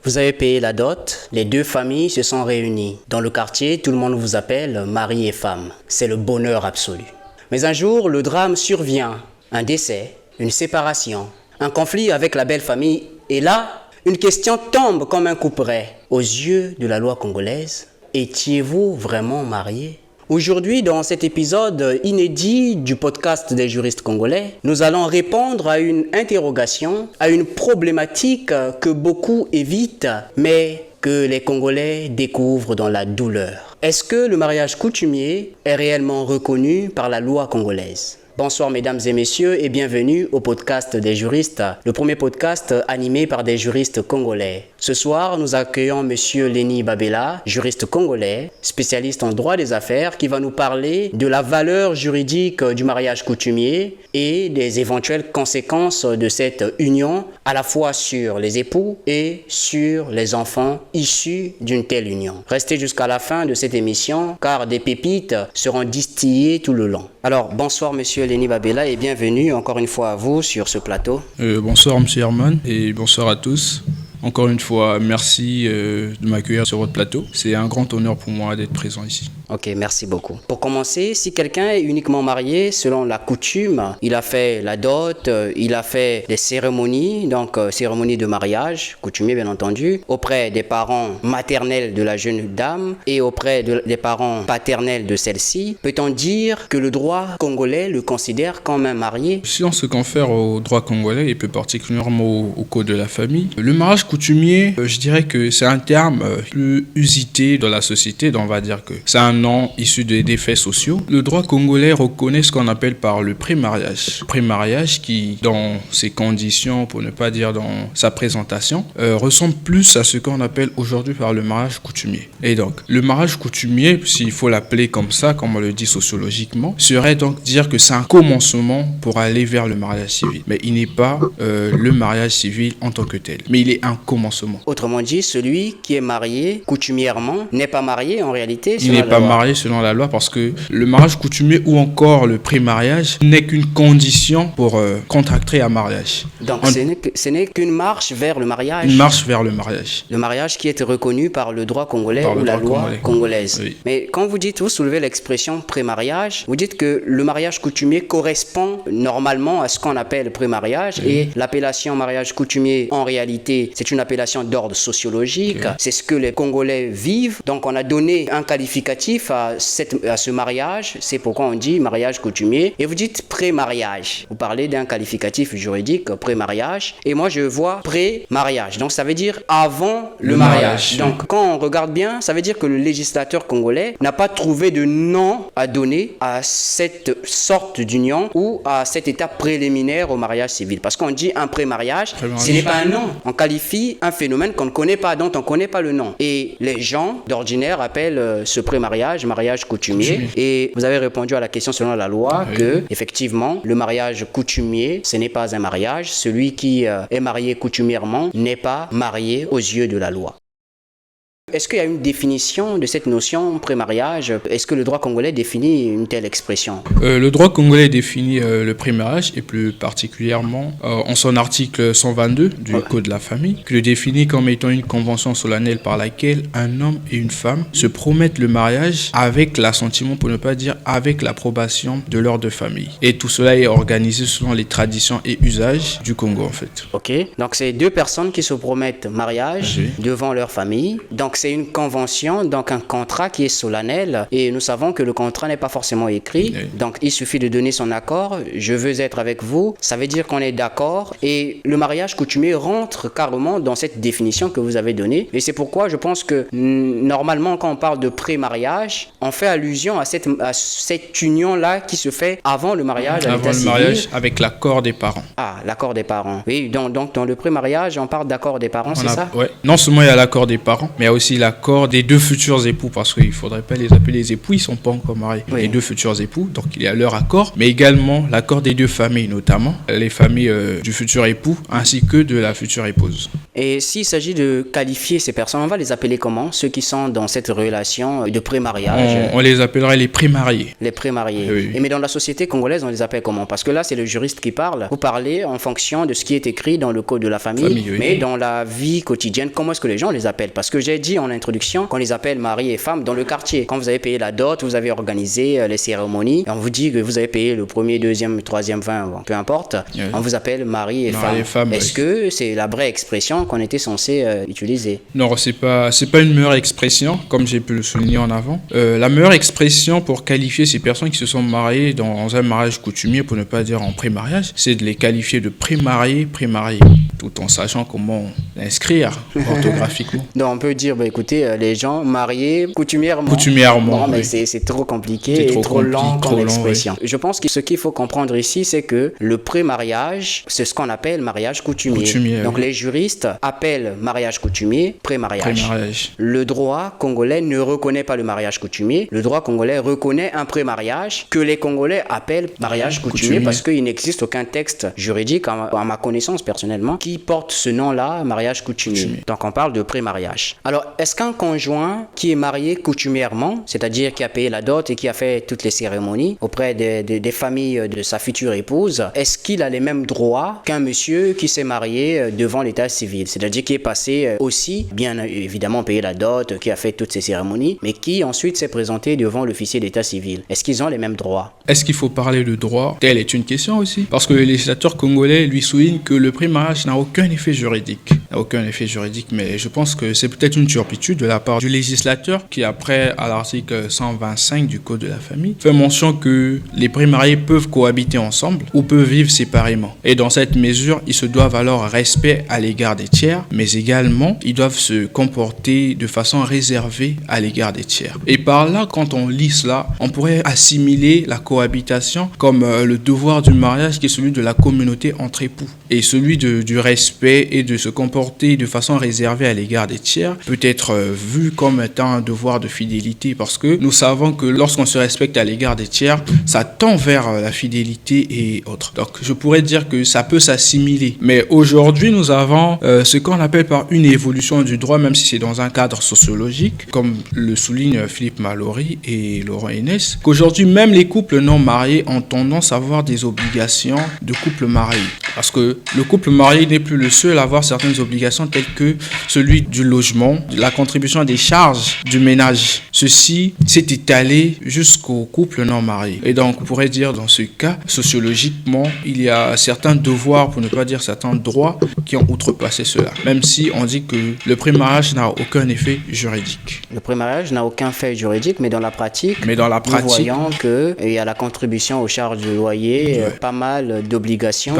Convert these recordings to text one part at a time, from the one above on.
Vous avez payé la dot, les deux familles se sont réunies. Dans le quartier, tout le monde vous appelle mari et femme. C'est le bonheur absolu. Mais un jour, le drame survient. Un décès, une séparation, un conflit avec la belle famille. Et là, une question tombe comme un couperet. Aux yeux de la loi congolaise, étiez-vous vraiment marié ? Aujourd'hui, dans cet épisode inédit du podcast des juristes congolais, nous allons répondre à une interrogation, à une problématique que beaucoup évitent, mais que les Congolais découvrent dans la douleur. Est-ce que le mariage coutumier est réellement reconnu par la loi congolaise ? Bonsoir mesdames et messieurs et bienvenue au podcast des juristes, le premier podcast animé par des juristes congolais. Ce soir, nous accueillons monsieur Lenny Babela, juriste congolais, spécialiste en droit des affaires, qui va nous parler de la valeur juridique du mariage coutumier et des éventuelles conséquences de cette union, à la fois sur les époux et sur les enfants issus d'une telle union. Restez jusqu'à la fin de cette émission, car des pépites seront distillées tout le long. Alors, bonsoir monsieur Lenny Babela et bienvenue encore une fois à vous sur ce plateau. Bonsoir monsieur Herman et bonsoir à tous. Encore une fois, merci de m'accueillir sur votre plateau. C'est un grand honneur pour moi d'être présent ici. Ok, merci beaucoup. Pour commencer, si quelqu'un est uniquement marié selon la coutume, il a fait la dot, il a fait des cérémonies, donc cérémonie de mariage, coutumier bien entendu, auprès des parents maternels de la jeune dame et auprès des parents paternels de celle-ci, peut-on dire que le droit congolais le considère comme un marié ? Si on se confère au droit congolais et plus particulièrement au code de la famille, le mariage coutumier, je dirais que c'est un terme plus usité dans la société, donc on va dire que c'est un nom issu des faits sociaux. Le droit congolais reconnaît ce qu'on appelle par le pré-mariage. Pré-mariage qui, dans ses conditions, pour ne pas dire dans sa présentation, ressemble plus à ce qu'on appelle aujourd'hui par le mariage coutumier. Et donc, le mariage coutumier, s'il faut l'appeler comme ça, comme on le dit sociologiquement, serait donc dire que c'est un commencement pour aller vers le mariage civil. Mais il n'est pas le mariage civil en tant que tel. Mais il est un commencement. Autrement dit, celui qui est marié coutumièrement n'est pas marié en réalité. Il n'est pas marié selon la loi parce que le mariage coutumier ou encore le pré-mariage n'est qu'une condition pour contracter un mariage. Donc ce n'est qu'une marche vers le mariage. Une marche vers le mariage. Le mariage qui est reconnu par le droit congolais ou la loi congolaise. Oui. Mais quand vous soulevez l'expression pré-mariage, vous dites que le mariage coutumier correspond normalement à ce qu'on appelle pré-mariage et l'appellation mariage coutumier en réalité c'est une appellation d'ordre sociologique. C'est ce que les Congolais vivent. Donc on a donné un qualificatif à ce mariage. C'est pourquoi on dit mariage coutumier. Et vous dites pré-mariage. Vous parlez d'un qualificatif juridique, pré-mariage. Et moi je vois pré-mariage. Donc ça veut dire avant le mariage. Donc quand on regarde bien, ça veut dire que le législateur congolais n'a pas trouvé de nom à donner à cette sorte d'union ou à cette étape préliminaire au mariage civil. Parce qu'on dit un pré-mariage, ce n'est pas un nom. On qualifie un phénomène qu'on ne connaît pas, dont on ne connaît pas le nom. Et les gens d'ordinaire appellent ce pré-mariage mariage coutumier. Et vous avez répondu à la question selon la loi que, effectivement, le mariage coutumier, ce n'est pas un mariage. Celui qui est marié coutumièrement n'est pas marié aux yeux de la loi. Est-ce qu'il y a une définition de cette notion pré-mariage ? Est-ce que le droit congolais définit une telle expression ? Le droit congolais définit le pré-mariage et plus particulièrement en son article 122 du Code de la famille, qui le définit comme étant une convention solennelle par laquelle un homme et une femme se promettent le mariage avec l'assentiment, pour ne pas dire avec l'approbation de leurs deux familles. Et tout cela est organisé selon les traditions et usages du Congo en fait. Ok, donc c'est deux personnes qui se promettent mariage devant leur famille. Donc c'est une convention, donc un contrat qui est solennel et nous savons que le contrat n'est pas forcément écrit. Donc il suffit de donner son accord, je veux être avec vous, ça veut dire qu'on est d'accord et le mariage coutumier rentre carrément dans cette définition que vous avez donnée et c'est pourquoi je pense que normalement quand on parle de pré-mariage, on fait allusion à cette union-là qui se fait avant le mariage. Avant le mariage avec l'accord des parents. Ah, l'accord des parents. Oui, donc dans le pré-mariage, on parle d'accord des parents, c'est ça ? Ouais. Non seulement il y a l'accord des parents, mais il y a aussi l'accord des deux futurs époux, parce qu'il ne faudrait pas les appeler les époux, ils ne sont pas encore mariés. Les deux futurs époux, donc il y a leur accord, mais également l'accord des deux familles, notamment les familles du futur époux ainsi que de la future épouse. Et s'il s'agit de qualifier ces personnes, on va les appeler comment? Ceux qui sont dans cette relation de pré-mariage. On les appellerait les pré-mariés. Les pré-mariés. Oui. Mais dans la société congolaise, on les appelle comment? Parce que là, c'est le juriste qui parle. Vous parlez en fonction de ce qui est écrit dans le code de la famille, Oui. mais dans la vie quotidienne, comment est-ce que les gens les appellent? Parce que j'ai dit en introduction qu'on les appelle mari et femme dans le quartier. Quand vous avez payé la dot, vous avez organisé les cérémonies, on vous dit que vous avez payé le premier, deuxième, troisième, peu importe, Oui. on vous appelle mari et femme. Est-ce que c'est la vraie expression qu'on était censé utiliser? Non, c'est pas une meilleure expression, comme j'ai pu le souligner en avant. La meilleure expression pour qualifier ces personnes qui se sont mariées dans un mariage coutumier, pour ne pas dire en pré-mariage, c'est de les qualifier de pré-mariés, tout en sachant comment l'inscrire orthographiquement. Donc on peut dire, écoutez, les gens mariés coutumièrement. Coutumièrement, mais oui. c'est trop compliqué et trop long comme expression. Oui. Je pense que ce qu'il faut comprendre ici, c'est que le pré-mariage, c'est ce qu'on appelle mariage coutumier. Donc les juristes appellent mariage coutumier pré-mariage. Le droit congolais ne reconnaît pas le mariage coutumier. Le droit congolais reconnaît un pré-mariage que les Congolais appellent mariage coutumier parce qu'il n'existe aucun texte juridique, à ma connaissance personnellement, qui porte ce nom-là, mariage coutumier. Donc on parle de pré-mariage. Alors, est-ce qu'un conjoint qui est marié coutumièrement, c'est-à-dire qui a payé la dot et qui a fait toutes les cérémonies auprès des familles de sa future épouse, est-ce qu'il a les mêmes droits qu'un monsieur qui s'est marié devant l'état civil? C'est-à-dire qui est passé aussi, bien évidemment, payé la dot, qui a fait toutes ces cérémonies, mais qui ensuite s'est présenté devant l'officier d'état civil. Est-ce qu'ils ont les mêmes droits? Est-ce qu'il faut parler de droit? Telle est une question aussi. Parce que le législateur congolais lui souligne que le pré-mariage n'a aucun effet juridique. Mais je pense que c'est peut-être une turpitude de la part du législateur qui, après, à l'article 125 du Code de la famille, fait mention que les pré-mariés peuvent cohabiter ensemble ou peuvent vivre séparément. Et dans cette mesure, ils se doivent alors respect à l'égard des tiers, mais également, ils doivent se comporter de façon réservée à l'égard des tiers. Et par là, quand on lit cela, on pourrait assimiler la cohabitation comme le devoir du mariage qui est celui de la communauté entre époux. Et celui du respect et de se comporter de façon réservée à l'égard des tiers peut être vu comme étant un devoir de fidélité parce que nous savons que lorsqu'on se respecte à l'égard des tiers, ça tend vers la fidélité et autres. Donc je pourrais dire que ça peut s'assimiler. Mais aujourd'hui, nous avons ce qu'on appelle par une évolution du droit, même si c'est dans un cadre sociologique, comme le souligne Philippe Mallory et Laurent Inès, qu'aujourd'hui, même les couples non mariés ont tendance à avoir des obligations de couple marié. Parce que le couple marié n'est plus le seul à avoir certaines obligations telles que celui du logement, de la contribution des charges du ménage. Ceci s'est étalé jusqu'au couple non marié. Et donc, on pourrait dire dans ce cas, sociologiquement, il y a certains devoirs, pour ne pas dire certains droits, qui ont outrepassé cela. Même si on dit que le pré-mariage n'a aucun effet juridique. Le pré-mariage n'a aucun fait juridique, mais dans la pratique, nous voyons qu'il y a la contribution aux charges du loyer, pas mal d'obligations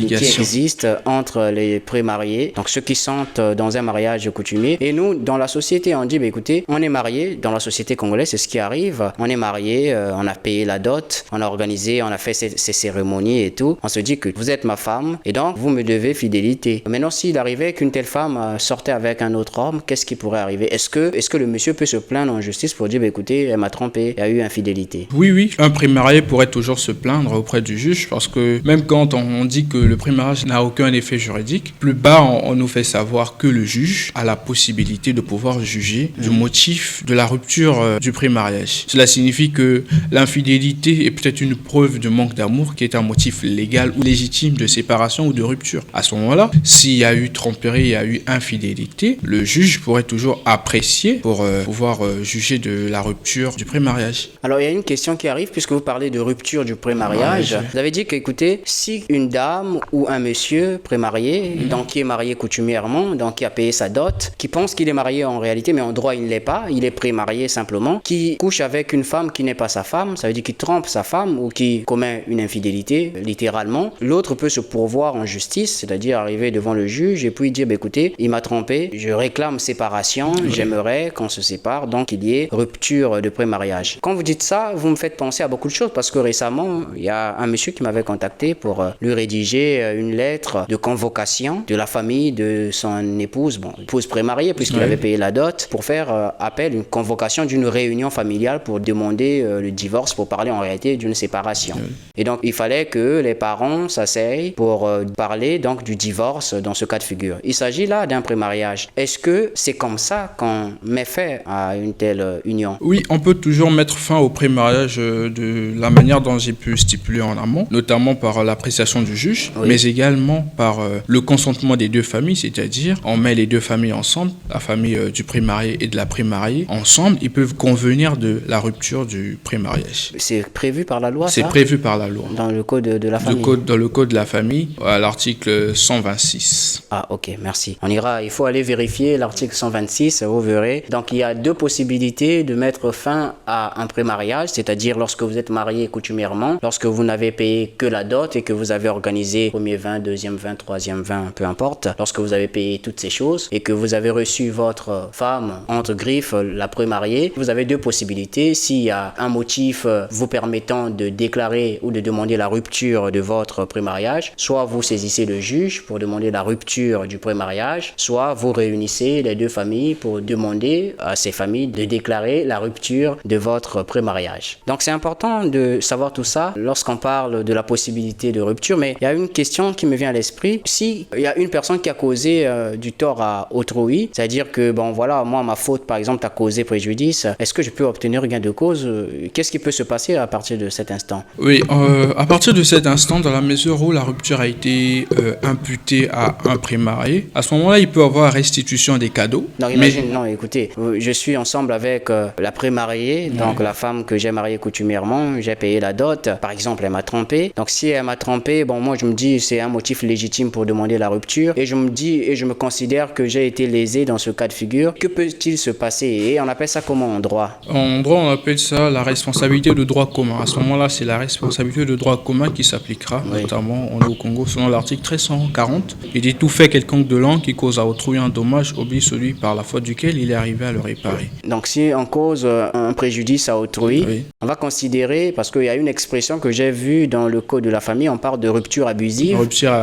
qui existent entre les pré-mariés, donc ceux qui sont dans un mariage coutumier. Et nous, dans la société, on dit, écoutez, on est mariés, dans la société congolaise, c'est ce qui arrive, on est mariés, on a payé la dot, on a organisé, on a fait ces cérémonies et tout, on se dit que vous êtes ma femme, et donc vous me devez fidélité. Maintenant, s'il arrivait qu'une telle femme sortait avec un autre homme, qu'est-ce qui pourrait arriver? Est-ce que le monsieur peut se plaindre en justice pour dire, écoutez, elle m'a trompé, il y a eu infidélité? Oui, un pré-marié pourrait toujours se plaindre auprès du juge, parce que même quand on dit que le pré-mariage n'a aucun effet juridique, plus bas, on nous fait savoir que le juge a la possibilité de pouvoir juger du motif de la rupture du pré-mariage. Cela signifie que l'infidélité est peut-être une preuve de manque d'amour qui est un motif légal ou légitime de séparation ou de rupture. À ce moment-là, s'il y a eu tromperie, il y a eu infidélité, le juge pourrait toujours apprécier pour pouvoir juger de la rupture du pré-mariage. Alors, il y a une question qui arrive puisque vous parlez de rupture du pré-mariage. Vous avez dit qu'écoutez, si une dame ou un monsieur pré-marié, donc qui est marié coutumièrement, donc qui a payé sa dot, qui pense qu'il est marié en réalité, mais en droit il ne l'est pas, il est pré-marié simplement, qui couche avec une femme qui n'est pas sa femme, ça veut dire qu'il trompe sa femme ou qui commet une infidélité, littéralement, l'autre peut se pourvoir en justice, c'est-à-dire arriver devant le juge et puis dire, écoutez, il m'a trompé, je réclame séparation, j'aimerais qu'on se sépare, donc il y ait rupture de pré-mariage. Quand vous dites ça, vous me faites penser à beaucoup de choses parce que récemment, il y a un monsieur qui m'avait contacté pour lui rédiger une lettre de convocation convocation de la famille de son épouse, épouse prémariée puisqu'il avait payé la dot, pour faire appel, une convocation d'une réunion familiale pour demander le divorce, pour parler en réalité d'une séparation. Et donc il fallait que les parents s'asseyent pour parler donc du divorce dans ce cas de figure. Il s'agit là d'un prémariage. Est-ce que c'est comme ça qu'on met fin à une telle union? Oui, on peut toujours mettre fin au prémariage de la manière dont j'ai pu stipuler en amont, notamment par l'appréciation du juge, mais également par le consentement des deux familles, c'est-à-dire on met les deux familles ensemble, la famille du prémarié et de la prémariée ensemble, ils peuvent convenir de la rupture du prémariage. C'est prévu par la loi, c'est prévu par la loi. Dans le code de la famille. Dans le code de la famille, à l'article 126. Ah, ok, merci. Il faut aller vérifier l'article 126, vous verrez. Donc, il y a deux possibilités de mettre fin à un prémariage, c'est-à-dire lorsque vous êtes marié coutumièrement, lorsque vous n'avez payé que la dot et que vous avez organisé premier vin, deuxième vin, troisième vin, peu importe, lorsque vous avez payé toutes ces choses et que vous avez reçu votre femme entre griffes, la prémariée, vous avez deux possibilités. S'il y a un motif vous permettant de déclarer ou de demander la rupture de votre prémariage, soit vous saisissez le juge pour demander la rupture du prémariage, soit vous réunissez les deux familles pour demander à ces familles de déclarer la rupture de votre prémariage. Donc c'est important de savoir tout ça lorsqu'on parle de la possibilité de rupture, mais il y a une question qui me vient à l'esprit. Si il y a une personne qui a causé du tort à autrui, c'est-à-dire que moi ma faute par exemple a causé préjudice, est-ce que je peux obtenir gain de cause? Qu'est-ce qui peut se passer à partir de cet instant? Oui, à partir de cet instant, dans la mesure où la rupture a été imputée à un prémarié, à ce moment-là, il peut avoir restitution des cadeaux. Non, écoutez, je suis ensemble avec la prémariée, donc la femme que j'ai mariée coutumièrement, j'ai payé la dot, par exemple, elle m'a trompé. Donc si elle m'a trompé, moi je me dis c'est un motif légitime pour demander la rupture, et je me considère que j'ai été lésé dans ce cas de figure. Que peut-il se passer? Et on appelle ça comment en droit? En droit, on appelle ça la responsabilité de droit commun. À ce moment-là, c'est la responsabilité de droit commun qui s'appliquera, notamment on est au Congo, selon l'article 1340. Il dit tout fait quelconque de l'an qui cause à autrui un dommage oblige celui par la faute duquel il est arrivé à le réparer. Donc si on cause un préjudice à autrui, on va considérer, parce qu'il y a une expression que j'ai vue dans le code de la famille, on parle de rupture abusive.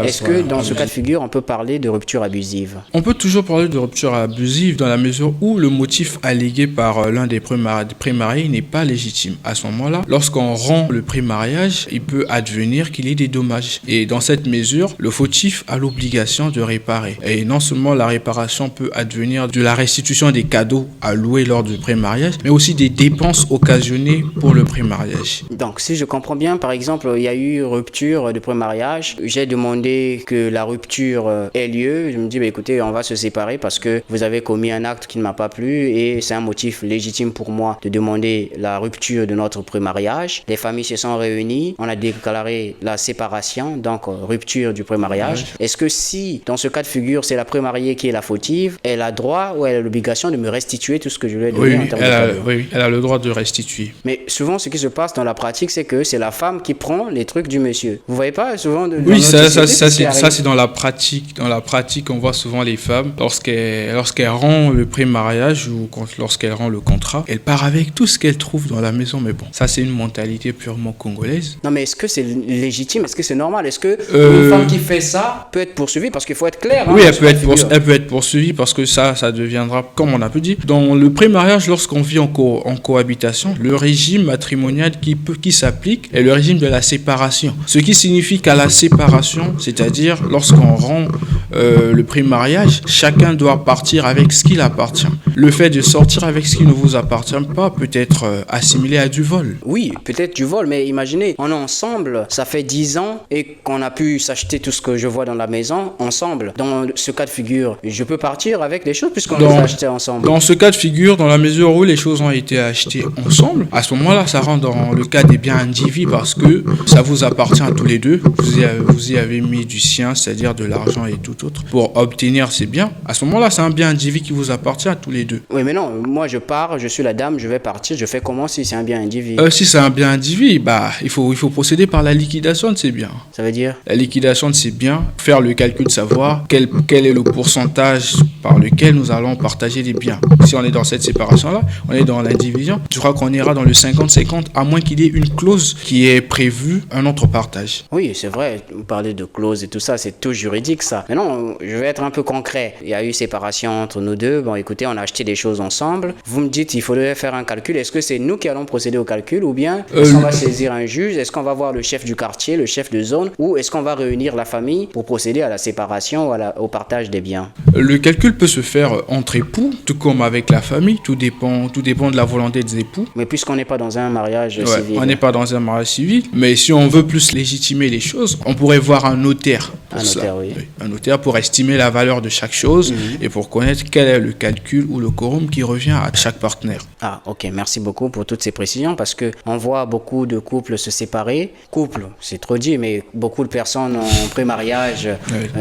Est-ce que dans ce cas de figure, on peut parler de rupture abusive? On peut toujours parler de rupture abusive dans la mesure où le motif allégué par l'un des prémariés n'est pas légitime. À ce moment-là, lorsqu'on rend le prémariage, il peut advenir qu'il y ait des dommages. Et dans cette mesure, le fautif a l'obligation de réparer. Et non seulement la réparation peut advenir de la restitution des cadeaux alloués lors du prémariage, mais aussi des dépenses occasionnées pour le prémariage. Donc, si je comprends bien, par exemple, il y a eu rupture de prémariage. J'ai demandé que la rupture ait lieu. Je me dis, écoutez, on va se séparer parce que vous avez commis un acte qui ne m'a pas plu et c'est un motif légitime pour moi de demander la rupture de notre prémariage. Les familles se sont réunies, on a déclaré la séparation, donc rupture du prémariage. Est-ce que si, dans ce cas de figure, c'est la prémariée qui est la fautive, elle a droit ou elle a l'obligation de me restituer tout ce que je lui ai donné en termes de cadeau? Oui, elle a le droit de restituer. Mais souvent, ce qui se passe dans la pratique, c'est que c'est la femme qui prend les trucs du monsieur. Vous voyez pas souvent Oui, ça c'est dans la pratique. Dans la pratique, on voit souvent les femmes, lorsqu'elles rendent le prémariage ou lorsqu'elles rendent le contrat, elles partent avec tout ce qu'elles trouvent dans la maison. Mais bon, ça c'est une mentalité purement congolaise. Non, mais est-ce que c'est légitime? Est-ce que c'est normal? Est-ce que une femme qui fait ça peut être poursuivie? Parce qu'il faut être clair. Oui, elle peut être poursuivie parce que ça deviendra, comme on a pu dire, dans le prémariage, lorsqu'on vit en cohabitation, le régime matrimonial qui s'applique est le régime de la séparation. Ce qui signifie qu'à la séparation, c'est-à-dire lorsqu'on rend le prémariage, chacun doit partir avec ce qui appartient. Le fait de sortir avec ce qui ne vous appartient pas peut être assimilé à du vol. Oui, peut-être du vol, mais imaginez, on est ensemble, ça fait 10 ans et qu'on a pu s'acheter tout ce que je vois dans la maison ensemble. Dans ce cas de figure, je peux partir avec les choses puisqu'on les a achetées ensemble. Dans ce cas de figure, dans la mesure où les choses ont été achetées ensemble, à ce moment-là, ça rentre dans le cas des biens indivis parce que ça vous appartient à tous les deux. Vous y avez mis du sien, c'est-à-dire de l'argent et tout tout autre pour obtenir ces biens, à ce moment-là, c'est un bien individu qui vous appartient à tous les deux. Oui, mais non, moi je pars, je suis la dame, je vais partir, je fais comment si c'est un bien individu? Si c'est un bien individu, il faut procéder par la liquidation de ces biens. Ça veut dire? La liquidation de ces biens, faire le calcul, savoir quel est le pourcentage par lequel nous allons partager les biens. Si on est dans cette séparation-là, on est dans l'indivision, je crois qu'on ira dans le 50-50, à moins qu'il y ait une clause qui est prévue un autre partage. Oui, c'est vrai, vous parlez de clause et tout ça, c'est tout juridique ça. Mais non, je vais être un peu concret. Il y a eu séparation entre nous deux. Bon, écoutez, on a acheté des choses ensemble. Vous me dites, il faudrait faire un calcul. Est-ce que c'est nous qui allons procéder au calcul ou bien est-ce qu'on va saisir un juge? Est-ce qu'on va voir le chef du quartier, le chef de zone ou est-ce qu'on va réunir la famille pour procéder à la séparation ou au partage des biens? Le calcul peut se faire entre époux, tout comme avec la famille. Tout dépend de la volonté des époux. Mais puisqu'on n'est pas dans un mariage civil. On n'est pas dans un mariage civil. Mais si on veut plus légitimer les choses, on pourrait voir un notaire. Un notaire, oui. Un notaire pour estimer la valeur de chaque chose et pour connaître quel est le calcul ou le quorum qui revient à chaque partenaire. Ah, ok. Merci beaucoup pour toutes ces précisions parce que on voit beaucoup de couples se séparer. Couple, c'est trop dit, mais beaucoup de personnes en pré-mariage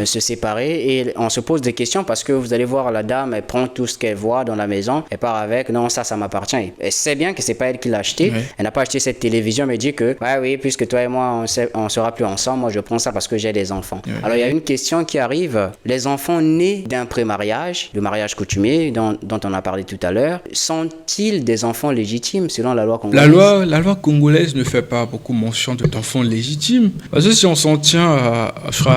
se séparer et on se pose des questions parce que vous allez voir la dame, elle prend tout ce qu'elle voit dans la maison, elle part avec, non, ça m'appartient. Elle sait bien que c'est pas elle qui l'a acheté. Oui. Elle n'a pas acheté cette télévision, mais dit que, ouais, oui, puisque toi et moi, on sera plus ensemble, moi je prends ça parce que j'ai des enfants. Oui. Alors il y a une question qui arrive. Les enfants nés d'un pré-mariage, le mariage coutumier dont on a parlé tout à l'heure, sont-ils des enfants légitimes selon la loi congolaise? La loi congolaise ne fait pas beaucoup mention d'enfants légitimes. Parce que si on s'en tient à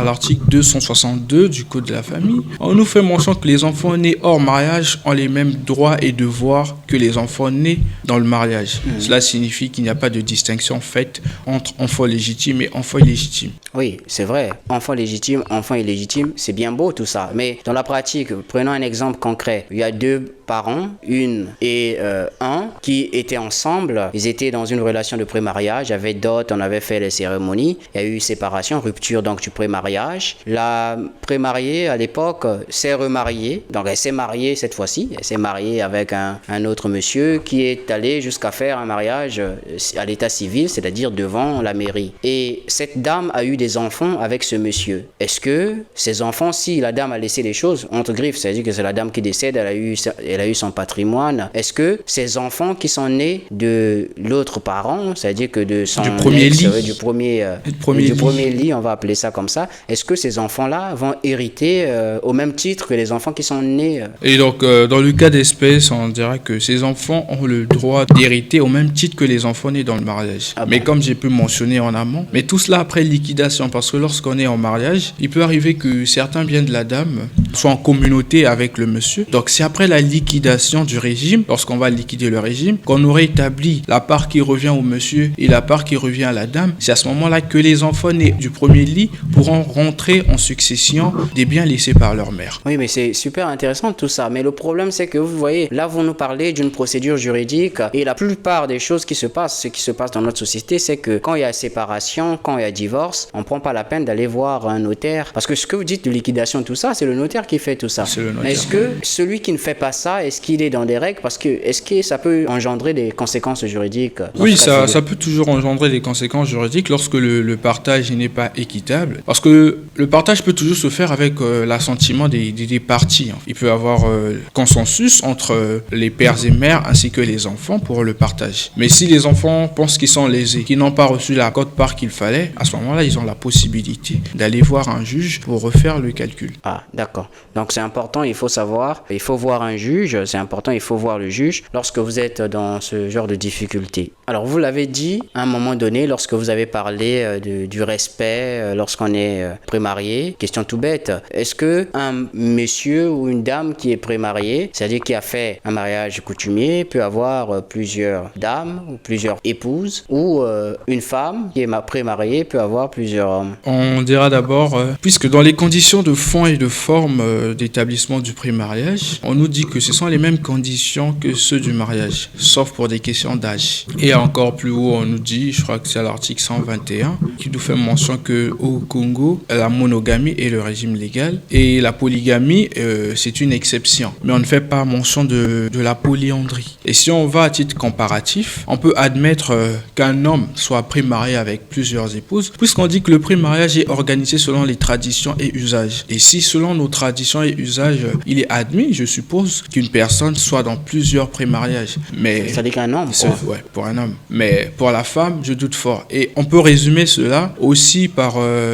l'article 262 du Code de la famille, on nous fait mention que les enfants nés hors mariage ont les mêmes droits et devoirs que les enfants nés dans le mariage. Cela signifie qu'il n'y a pas de distinction faite entre enfants légitimes et enfants illégitimes. Oui, c'est vrai. Enfant légitime, enfant illégitime, c'est bien beau tout ça. Mais dans la pratique, prenons un exemple concret. Il y a deux parents, une et un, qui étaient ensemble. Ils étaient dans une relation de pré-mariage. Il y avait dot, on avait fait les cérémonies. Il y a eu séparation, rupture donc du pré-mariage. La pré-mariée, à l'époque, s'est remariée. Donc elle s'est mariée cette fois-ci. Elle s'est mariée avec un autre monsieur qui est allé jusqu'à faire un mariage à l'état civil, c'est-à-dire devant la mairie. Et cette dame a eu des enfants avec ce monsieur. Est-ce que ces enfants, si la dame a laissé les choses entre griffes, c'est-à-dire que c'est la dame qui décède, elle a eu son patrimoine, est-ce que ces enfants qui sont nés de l'autre parent, c'est-à-dire que de son du premier lit, du premier lit, on va appeler ça comme ça, est-ce que ces enfants-là vont hériter au même titre que les enfants qui sont nés Et donc, dans le cas d'espèce, on dirait que ces enfants ont le droit d'hériter au même titre que les enfants nés dans le mariage. Ah bon? Mais comme j'ai pu mentionner en amont, mais tout cela après liquidation, parce que lorsqu'on est en mariage, il peut arriver que certains biens de la dame soient en communauté avec le monsieur. Donc, c'est après la liquidation du régime, lorsqu'on va liquider le régime, qu'on aurait établi la part qui revient au monsieur et la part qui revient à la dame. C'est à ce moment-là que les enfants nés du premier lit pourront rentrer en succession des biens laissés par leur mère. Oui, mais c'est super intéressant tout ça. Mais le problème, c'est que vous voyez, là, vous nous parlez d'une procédure juridique et la plupart des choses qui se passent, ce qui se passe dans notre société, c'est que quand il y a séparation, quand il y a divorce, on ne prend pas la peine d'aller voir un notaire. Parce que ce que vous dites de liquidation, tout ça, c'est le notaire qui fait tout ça. C'est le notaire. Est-ce que celui qui ne fait pas ça, est-ce qu'il est dans des règles? Parce que est-ce que ça peut engendrer des conséquences juridiques? Oui, ça peut toujours engendrer des conséquences juridiques lorsque le partage n'est pas équitable. Parce que le partage peut toujours se faire avec l'assentiment des parties. Il peut y avoir consensus entre les pères et mères ainsi que les enfants pour le partage. Mais si les enfants pensent qu'ils sont lésés, qu'ils n'ont pas reçu la quote-part qu'il fallait, à ce moment-là, ils ont la possibilité d'aller voir un juge pour refaire le calcul. Ah, d'accord. Donc c'est important, il faut savoir, il faut voir un juge, c'est important, il faut voir le juge lorsque vous êtes dans ce genre de difficulté. Alors vous l'avez dit à un moment donné, lorsque vous avez parlé du respect, lorsqu'on est pré-marié, question tout bête, est-ce que un monsieur ou une dame qui est pré-marié, c'est-à-dire qui a fait un mariage coutumier, peut avoir plusieurs dames ou plusieurs épouses, ou une femme qui est pré-mariée peut avoir plusieurs hommes? On dira d'abord, puisque dans les conditions de fond et de forme d'établissement du pré-mariage, on nous dit que ce sont les mêmes conditions que ceux du mariage, sauf pour des questions d'âge. Et encore plus haut, on nous dit, je crois que c'est à l'article 121, qui nous fait mention qu'au Congo, la monogamie est le régime légal et la polygamie, c'est une exception. Mais on ne fait pas mention de la polyandrie. Et si on va à titre comparatif, on peut admettre qu'un homme soit pré-marié avec plusieurs épouses, puisqu'on dit que le pré-mariage est organisé selon les traditions et usages usages. Et si selon nos traditions et usages, il est admis, je suppose, qu'une personne soit dans plusieurs pré-mariages. Mais Ça dit qu'un homme, quoi. ouais, pour un homme. Mais pour la femme, je doute fort. Et on peut résumer cela aussi par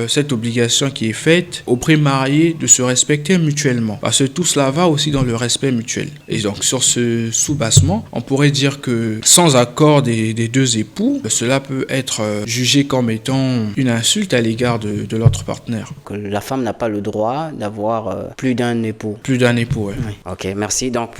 cette obligation qui est faite aux pré-mariés de se respecter mutuellement. Parce que tout cela va aussi dans le respect mutuel. Et donc sur ce sous-bassement, on pourrait dire que sans accord des deux époux, cela peut être jugé comme étant une insulte à l'égard de l'autre partenaire. Que la femme n'a pas le droit d'avoir plus d'un époux. Plus d'un époux, ouais. Oui. Ok, merci. Donc,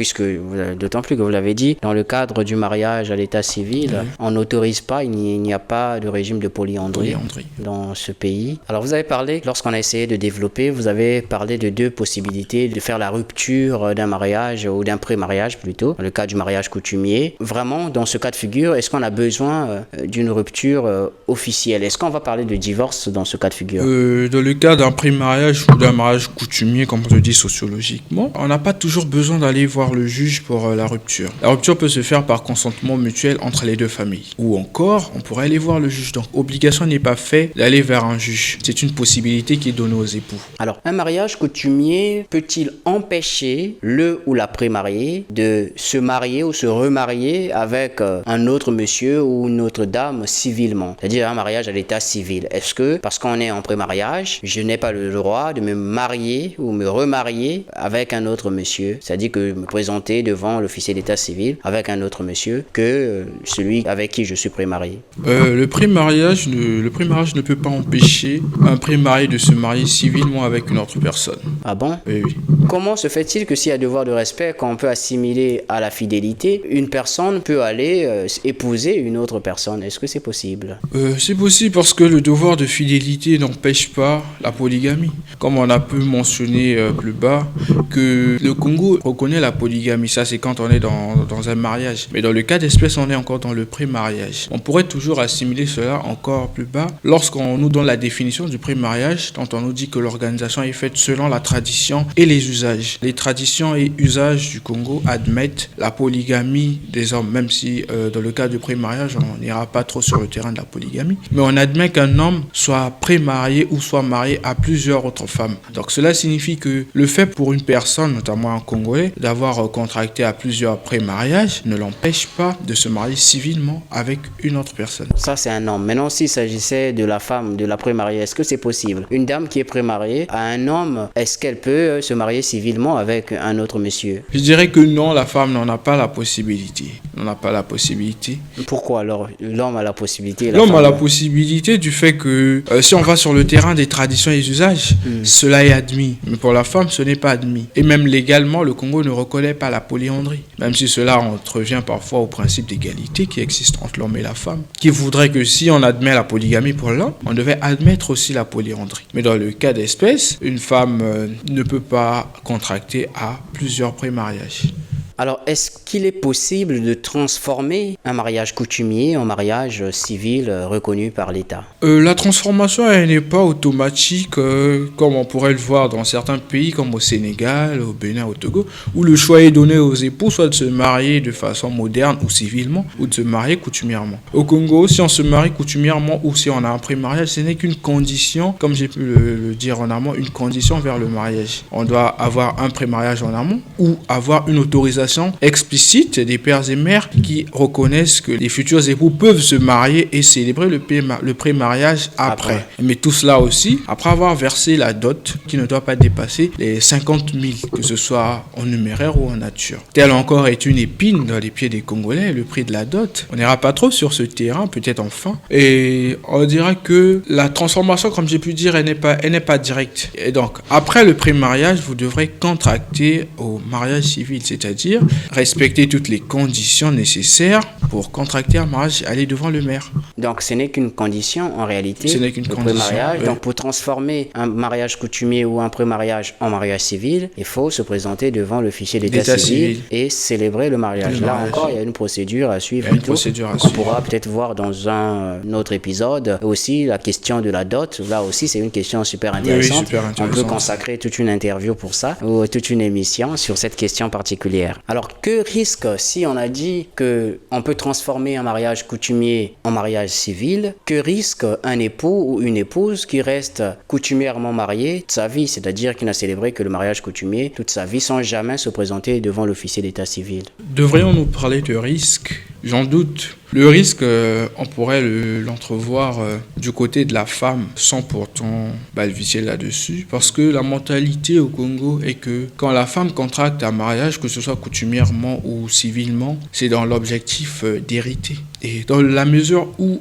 d'autant plus que vous l'avez dit, dans le cadre du mariage à l'état civil, on n'autorise pas, il n'y a pas de régime de polyandrie dans ce pays. Alors, vous avez parlé, lorsqu'on a essayé de développer, vous avez parlé de deux possibilités de faire la rupture d'un mariage ou d'un pré-mariage plutôt, dans le cas du mariage coutumier. Vraiment, dans ce cas de figure, est-ce qu'on a besoin d'une rupture officielle? Est-ce qu'on va parler de divorce dans ce cas de figure? Dans le cas d'un pré-mariage ou d'un mariage coutumier, comme on le dit sociologiquement, on n'a pas toujours besoin d'aller voir le juge pour la rupture. La rupture peut se faire par consentement mutuel entre les deux familles. Ou encore, on pourrait aller voir le juge. Donc, obligation n'est pas faite d'aller vers un juge. C'est une possibilité qui est donnée aux époux. Alors, un mariage coutumier peut-il empêcher le ou la pré-mariée de se marier ou se remarier avec un autre monsieur ou une autre dame civilement? C'est-à-dire un mariage à l'état civil. Est-ce que, parce qu'on est en pré-mariage, je n'ai pas le droit de me marier ou me remarier avec un autre monsieur? C'est-à-dire que me présenter devant l'officier d'état civil avec un autre monsieur que celui avec qui je suis pré-marié. Le pré-mariage ne peut pas empêcher un pré-marié de se marier civilement avec une autre personne. Ah bon? Oui. Comment se fait-il que s'il y a devoir de respect, qu'on peut assimiler à la fidélité, une personne peut aller épouser une autre personne? Est-ce que c'est possible? C'est possible parce que le devoir de fidélité n'empêche pas la polygamie. Comme on a pu mentionner plus bas, que le Congo reconnaît la polygamie. Ça, c'est quand on est dans un mariage. Mais dans le cas d'espèce, on est encore dans le pré-mariage. On pourrait toujours assimiler cela encore plus bas lorsqu'on nous donne la définition du pré-mariage, dont on nous dit que l'organisation est faite selon la tradition et les usages. Les traditions et usages du Congo admettent la polygamie des hommes, même si dans le cas du pré-mariage, on n'ira pas trop sur le terrain de la polygamie. Mais on admet qu'un homme soit pré-marié ou soit marié à plusieurs autres femmes. Donc cela signifie que le fait pour une personne, notamment un Congolais, d'avoir contracté à plusieurs pré-mariages ne l'empêche pas de se marier civilement avec une autre personne. Ça, c'est un homme. Maintenant, s'il s'agissait de la femme, de la pré-mariée, est-ce que c'est possible? Une dame qui est pré-mariée à un homme, est-ce qu'elle peut se marier civilement avec un autre monsieur? Je dirais que non, la femme n'en a pas la possibilité. N'en a pas la possibilité. Pourquoi alors l'homme a la possibilité? L'homme a la possibilité du fait que si on va sur le terrain des traditions et des usages, cela est admis. Mais pour la femme, ce n'est pas admis. Et même légalement, le Congo ne reconnaît pas la polyandrie. Même si cela entrevient parfois au principe d'égalité qui existe entre l'homme et la femme, qui voudrait que si on admet la polygamie pour l'homme, on devait admettre aussi la polyandrie. Mais dans le cas d'espèce, une femme ne peut pas contracter à plusieurs pré-mariages. Alors, est-ce qu'il est possible de transformer un mariage coutumier en mariage civil reconnu par l'État? La transformation, elle n'est pas automatique comme on pourrait le voir dans certains pays comme au Sénégal, au Bénin, au Togo, où le choix est donné aux époux soit de se marier de façon moderne ou civilement, ou de se marier coutumièrement. Au Congo, si on se marie coutumièrement ou si on a un pré-mariage, ce n'est qu'une condition, comme j'ai pu le dire en amont, une condition vers le mariage. On doit avoir un pré-mariage en amont ou avoir une autorisation explicite des pères et mères qui reconnaissent que les futurs époux peuvent se marier et célébrer le pré-mariage après. Mais tout cela aussi, après avoir versé la dot qui ne doit pas dépasser les 50 000, que ce soit en numéraire ou en nature. Telle encore est une épine dans les pieds des Congolais, le prix de la dot. On n'ira pas trop sur ce terrain, peut-être enfin. Et on dira que la transformation, comme j'ai pu dire, elle n'est pas directe. Et donc, après le pré-mariage, vous devrez contracter au mariage civil, c'est-à-dire respecter toutes les conditions nécessaires pour contracter un mariage et aller devant le maire. Donc ce n'est qu'une condition en réalité. Ce n'est qu'une condition. Pré-mariage. Oui. Donc pour transformer un mariage coutumier ou un pré-mariage en mariage civil, il faut se présenter devant le fichier d'état civil et célébrer le mariage. Là encore, il y a une procédure à suivre. On pourra peut-être voir dans un autre épisode aussi la question de la dot. Là aussi, c'est une question super intéressante. Oui, super intéressant. On peut consacrer toute une interview pour ça ou toute une émission sur cette question particulière. Alors, que risque si on a dit qu'on peut transformer un mariage coutumier en mariage civil? Que risque un époux ou une épouse qui reste coutumièrement marié toute sa vie, c'est-à-dire qui n'a célébré que le mariage coutumier toute sa vie sans jamais se présenter devant l'officier d'état civil? Devrions-nous parler de risque? J'en doute. Le risque, on pourrait l'entrevoir du côté de la femme sans pourtant balbutier là-dessus. Parce que la mentalité au Congo est que quand la femme contracte un mariage, que ce soit coutumièrement ou civilement, c'est dans l'objectif d'hériter. Et dans la mesure où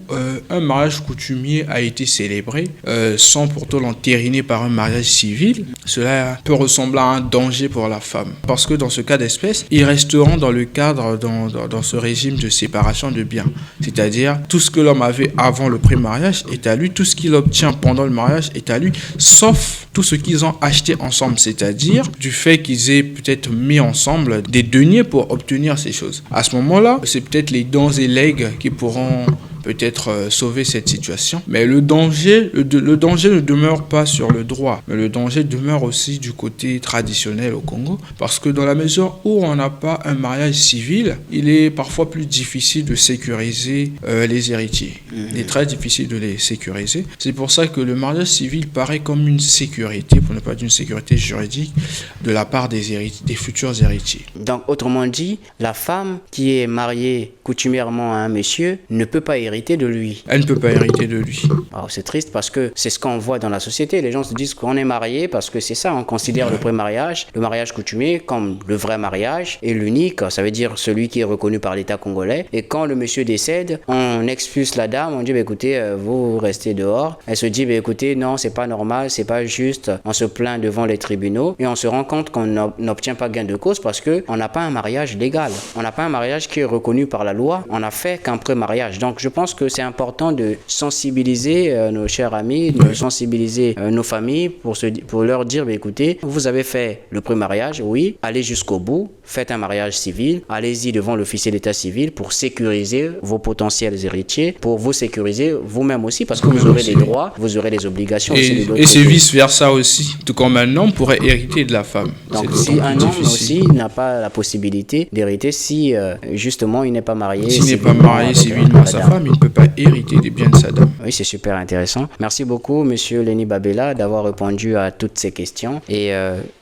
un mariage coutumier a été célébré sans pourtant l'entériner par un mariage civil, cela peut ressembler à un danger pour la femme. Parce que dans ce cas d'espèce, ils resteront dans le cadre, dans ce régime de séparation de biens. C'est-à-dire, tout ce que l'homme avait avant le pré-mariage est à lui, tout ce qu'il obtient pendant le mariage est à lui, sauf tout ce qu'ils ont acheté ensemble. C'est-à-dire, du fait qu'ils aient peut-être mis ensemble des deniers pour obtenir ces choses. À ce moment-là, c'est peut-être les dons et legs qui pourront peut-être sauver cette situation. Mais le danger ne demeure pas sur le droit, mais le danger demeure aussi du côté traditionnel au Congo, parce que dans la mesure où on n'a pas un mariage civil, il est parfois plus difficile de sécuriser les héritiers. Il est très difficile de les sécuriser. C'est pour ça que le mariage civil paraît comme une sécurité, pour ne pas dire une sécurité juridique, de la part des futurs héritiers. Donc, autrement dit, la femme qui est mariée coutumièrement à un monsieur ne peut pas hériter de lui. Elle ne peut pas hériter de lui. Alors, c'est triste parce que c'est ce qu'on voit dans la société. Les gens se disent qu'on est marié parce que c'est ça. On considère le pré-mariage, le mariage coutumier comme le vrai mariage et l'unique. Ça veut dire celui qui est reconnu par l'État congolais. Et quand le monsieur décède, on expulse la dame. On dit, écoutez, vous restez dehors. Elle se dit, écoutez, non, c'est pas normal, c'est pas juste. On se plaint devant les tribunaux et on se rend compte qu'on n'obtient pas gain de cause parce qu'on n'a pas un mariage légal. On n'a pas un mariage qui est reconnu par la loi. On n'a fait qu'un pré-mariage. Donc, je pense que c'est important de sensibiliser nos chers amis, de sensibiliser nos familles pour leur dire, écoutez, vous avez fait le pré-mariage, oui, allez jusqu'au bout, faites un mariage civil, allez-y devant l'officier d'état civil pour sécuriser vos potentiels héritiers, pour vous sécuriser vous-même aussi, parce que vous aurez des droits, vous aurez des obligations aussi de l'autre côté. Et c'est vice-versa aussi, tout comme un homme pourrait hériter de la femme. Donc si un homme aussi n'a pas la possibilité d'hériter si justement il n'est pas marié. S'il n'est pas marié civilement à sa femme, il ne peut pas hériter des biens de sa dame. Oui, c'est super intéressant. Merci beaucoup, monsieur Lenny Babela, d'avoir répondu à toutes ces questions. Et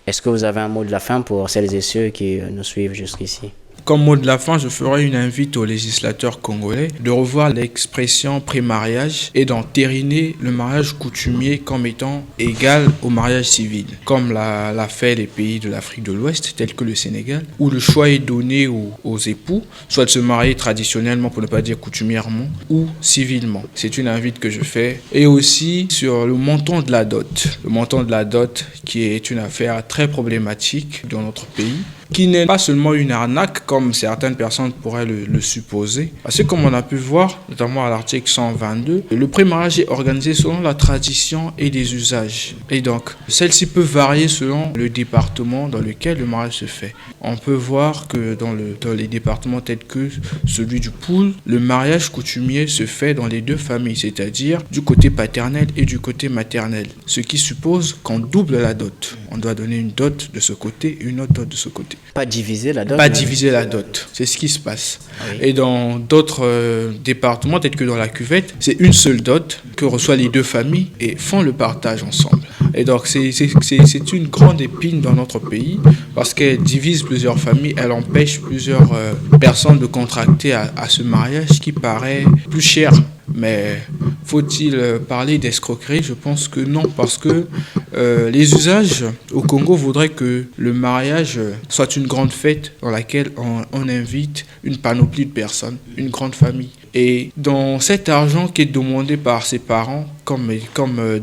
est-ce que vous avez un mot de la fin pour celles et ceux qui nous suivent jusqu'ici? Comme mot de la fin, je ferai une invite aux législateurs congolais de revoir l'expression pré-mariage et d'entériner le mariage coutumier comme étant égal au mariage civil, comme l'a fait les pays de l'Afrique de l'Ouest, tels que le Sénégal, où le choix est donné aux époux, soit de se marier traditionnellement, pour ne pas dire coutumièrement, ou civilement. C'est une invite que je fais. Et aussi sur le montant de la dot. Le montant de la dot qui est une affaire très problématique dans notre pays, qui n'est pas seulement une arnaque comme certaines personnes pourraient le supposer. Parce que comme on a pu voir, notamment à l'article 122, le pré-mariage est organisé selon la tradition et les usages. Et donc, celle-ci peut varier selon le département dans lequel le mariage se fait. On peut voir que dans les départements tels que celui du Poul, le mariage coutumier se fait dans les deux familles, c'est-à-dire du côté paternel et du côté maternel. Ce qui suppose qu'on double la dot. On doit donner une dot de ce côté et une autre dot de ce côté. Pas diviser la dot. Pas diviser la dot. C'est ce qui se passe. Oui. Et dans d'autres départements, peut-être que dans la cuvette, c'est une seule dot que reçoivent les deux familles et font le partage ensemble. Et donc, c'est une grande épine dans notre pays parce qu'elle divise plusieurs familles, elle empêche plusieurs personnes de contracter à ce mariage qui paraît plus cher. Mais faut-il parler d'escroquerie? Je pense que non, parce que les usages au Congo voudraient que le mariage soit une grande fête dans laquelle on invite une panoplie de personnes, une grande famille. Et dans cet argent qui est demandé par ses parents comme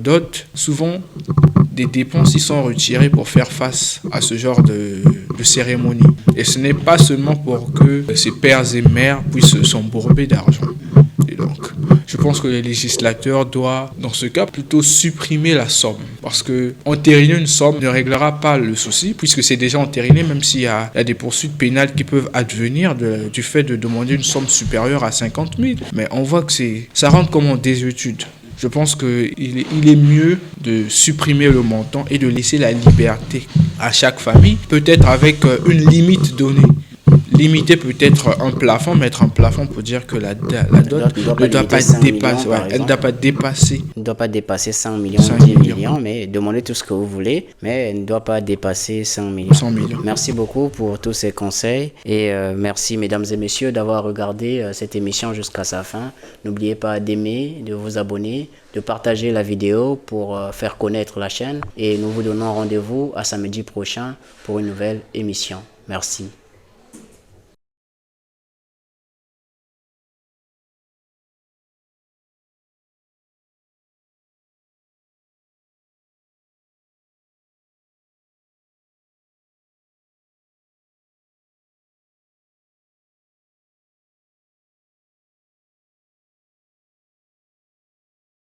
dot, souvent des dépenses y sont retirées pour faire face à ce genre de cérémonie. Et ce n'est pas seulement pour que ces pères et mères puissent s'embourber d'argent. Et donc, je pense que le législateur doit, dans ce cas, plutôt supprimer la somme. Parce que entériner une somme ne réglera pas le souci, puisque c'est déjà entériné, même s'il y a des poursuites pénales qui peuvent advenir du fait de demander une somme supérieure à 50 000. Mais on voit que ça rentre comme en désuétude. Je pense qu'il est mieux de supprimer le montant et de laisser la liberté à chaque famille, peut-être avec une limite donnée. limiter peut-être un plafond, mettre un plafond pour dire que la dot ne doit pas dépasser, elle ne doit pas dépasser. Elle ne doit pas dépasser 100 millions, 5 10 millions. millions, mais demandez tout ce que vous voulez, mais elle ne doit pas dépasser 100 millions. 100 millions. Merci beaucoup pour tous ces conseils et merci mesdames et messieurs d'avoir regardé cette émission jusqu'à sa fin. N'oubliez pas d'aimer, de vous abonner, de partager la vidéo pour faire connaître la chaîne et nous vous donnons rendez-vous à samedi prochain pour une nouvelle émission. Merci.